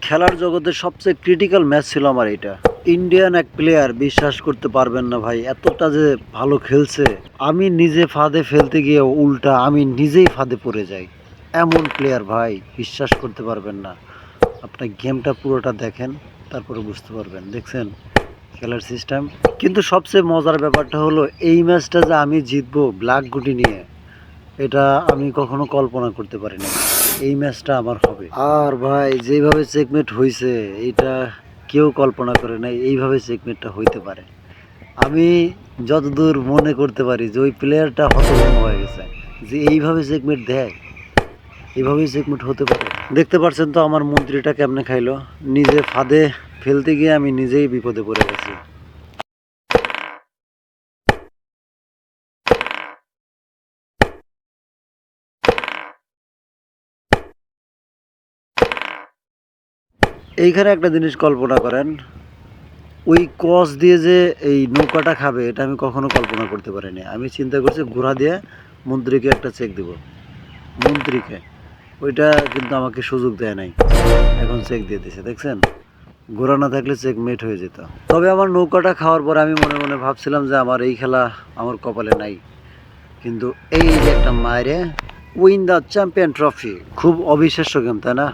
খেলার জগতে সবচেয়ে ক্রিটিক্যাল ম্যাচ ছিল আমার এটা। ইন্ডিয়ান এক প্লেয়ার, বিশ্বাস করতে পারবেন না ভাই, এতটা যে ভালো খেলছে, আমি নিজে ফাঁদে ফেলতে গিয়ে উল্টা আমি নিজেই ফাঁদে পড়ে যাই। এমন প্লেয়ার ভাই, বিশ্বাস করতে পারবেন না। আপনার গেমটা পুরোটা দেখেন, তারপরে বুঝতে পারবেন। দেখছেন খেলার সিস্টেম? কিন্তু সবচেয়ে মজার ব্যাপারটা হলো এই ম্যাচটা যে আমি জিতবো ব্ল্যাক গুটি নিয়ে, এটা আমি কখনো কল্পনা করতে পারিনি। এই ম্যাচটা আমার হবে। আর ভাই যেভাবে চেকমেট হয়েছে, এটা কেউ কল্পনা করে নাই এইভাবে চেকমেটটা হইতে পারে। আমি যতদূর মনে করতে পারি যে ওই প্লেয়ারটা হতভম্ব হয়ে গেছে যে এইভাবে চেকমেট দেয়, এইভাবেই চেকমেট হতে পারে। দেখতে পাচ্ছেন তো আমার মন্ত্রীটা কেমনে খাইলো, নিজে ফাঁদে ফেলতে গিয়ে আমি নিজেই বিপদে পড়ে গেছি। এইখানে একটা জিনিস কল্পনা করেন, ওই কস দিয়ে যে এই নৌকাটা খাবে, এটা আমি কখনো কল্পনা করতে পারিনি। আমি চিন্তা করছি ঘোড়া দিয়ে মন্ত্রীকে একটা চেক দিব, মন্ত্রীকে। ওইটা কিন্তু আমাকে সুযোগ দেয় নাই, এখন চেক দিয়ে দিছে। দেখছেন, ঘোড়া না থাকলে চেক মেট হয়ে যেত। তবে আমার নৌকাটা খাওয়ার পর আমি মনে মনে ভাবছিলাম যে আমার এই খেলা আমার কপালে নাই। কিন্তু এই যে একটা মায়েরে উইন দ্য চ্যাম্পিয়ন ট্রফি, খুব অবিশ্বাস্য গেম, তাই না?